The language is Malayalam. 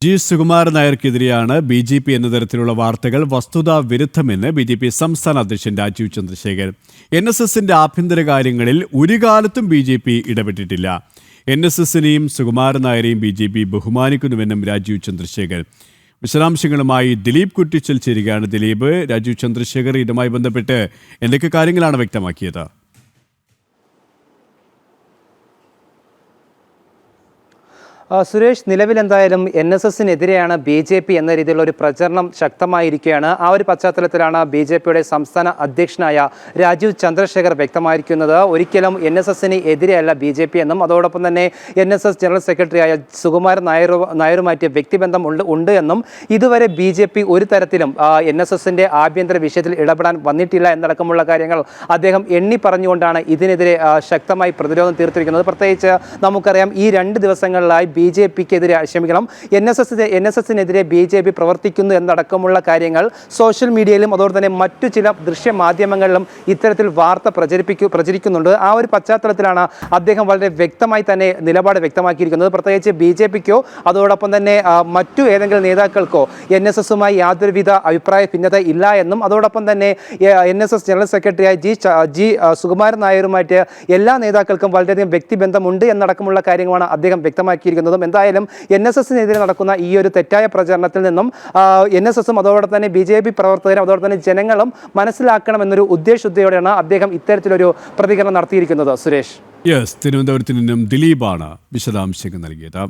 G Sukumaran നായർക്കെതിരെയാണ് BJP. എന്ന തരത്തിലുള്ള വാർത്തകൾ വസ്തുതാ വിരുദ്ധമെന്ന് ബി.ജെ.പി. സംസ്ഥാന അധ്യക്ഷൻ രാജീവ് ചന്ദ്രശേഖർ. NSSന്റെ ആഭ്യന്തര കാര്യങ്ങളിൽ ഒരു കാലത്തും ബി.ജെ.പി. ഇടപെട്ടിട്ടില്ല. NSSനെയും സുകുമാരൻ നായരെയും ബി.ജെ.പി. ബഹുമാനിക്കുന്നുവെന്നും രാജീവ് ചന്ദ്രശേഖർ. വിശദാംശങ്ങളുമായി ദിലീപ് കുറ്റിച്ചൽ ചേരുകയാണ്. ദിലീപ്, രാജീവ് ചന്ദ്രശേഖർ ഇതുമായി ബന്ധപ്പെട്ട് എന്തൊക്കെ കാര്യങ്ങളാണ് വ്യക്തമാക്കിയത്? സുരേഷ്, നിലവിൽ എന്തായാലും NSSനെതിരെയാണ് BJP എന്ന രീതിയിലുള്ള ഒരു പ്രചരണം ശക്തമായിരിക്കുകയാണ്. ആ ഒരു പശ്ചാത്തലത്തിലാണ് BJPയുടെ സംസ്ഥാന അധ്യക്ഷനായ രാജീവ് ചന്ദ്രശേഖർ വ്യക്തമായിരിക്കുന്നത്. ഒരിക്കലും NSSന് എതിരെയല്ല BJP എന്നും അതോടൊപ്പം തന്നെ NSS ജനറൽ സെക്രട്ടറിയായ സുകുമാരൻ നായരുമായിട്ട് വ്യക്തിബന്ധം ഉണ്ട് എന്നും ഇതുവരെ BJP ഒരു തരത്തിലും NSSന്റെ ആഭ്യന്തര വിഷയത്തിൽ ഇടപെടാൻ വന്നിട്ടില്ല എന്നടക്കമുള്ള കാര്യങ്ങൾ അദ്ദേഹം എണ്ണി പറഞ്ഞുകൊണ്ടാണ് ഇതിനെതിരെ ശക്തമായി പ്രതിരോധം തീർത്തിരിക്കുന്നത്. പ്രത്യേകിച്ച് നമുക്കറിയാം, ഈ 2 ദിവസങ്ങളിലായി BJPക്കെതിരെ NSSനെതിരെ BJP പ്രവർത്തിക്കുന്നു എന്നടക്കമുള്ള കാര്യങ്ങൾ സോഷ്യൽ മീഡിയയിലും അതുപോലെ തന്നെ മറ്റു ചില ദൃശ്യമാധ്യമങ്ങളിലും ഇത്തരത്തിൽ വാർത്ത പ്രചരിക്കുന്നുണ്ട്. ആ ഒരു പശ്ചാത്തലത്തിലാണ് അദ്ദേഹം വളരെ വ്യക്തമായി തന്നെ നിലപാട് വ്യക്തമാക്കിയിരിക്കുന്നത്. പ്രത്യേകിച്ച് BJPക്കോ അതോടൊപ്പം തന്നെ മറ്റു ഏതെങ്കിലും നേതാക്കൾക്കോ NSSുമായി യാതൊരുവിധ അഭിപ്രായ ഭിന്നത ഇല്ല എന്നും അതോടൊപ്പം തന്നെ NSS ജനറൽ സെക്രട്ടറിയായ ജി സുകുമാരൻ നായരുമായിട്ട് എല്ലാ നേതാക്കൾക്കും വളരെയധികം വ്യക്തിബന്ധമുണ്ട് എന്നടക്കമുള്ള കാര്യങ്ങളാണ് അദ്ദേഹം വ്യക്തമാക്കിയിരിക്കുന്നത്. എന്തായാലും NSSനെതിരെ നടക്കുന്ന ഈ ഒരു തെറ്റായ പ്രചരണത്തിൽ നിന്നും NSSും അതോടൊപ്പം തന്നെ BJP പ്രവർത്തകരും അതോടൊപ്പം തന്നെ ജനങ്ങളും മനസ്സിലാക്കണമെന്നൊരു ഉദ്ദേശശുദ്ധിയോടെയാണ് അദ്ദേഹം ഇത്തരത്തിലൊരു പ്രതികരണം നടത്തിയിരിക്കുന്നത്. സുരേഷ്, തിരുവനന്തപുരത്ത് നിന്നും ദിലീപാണ് വിശദാംശങ്ങൾ നൽകിയത്.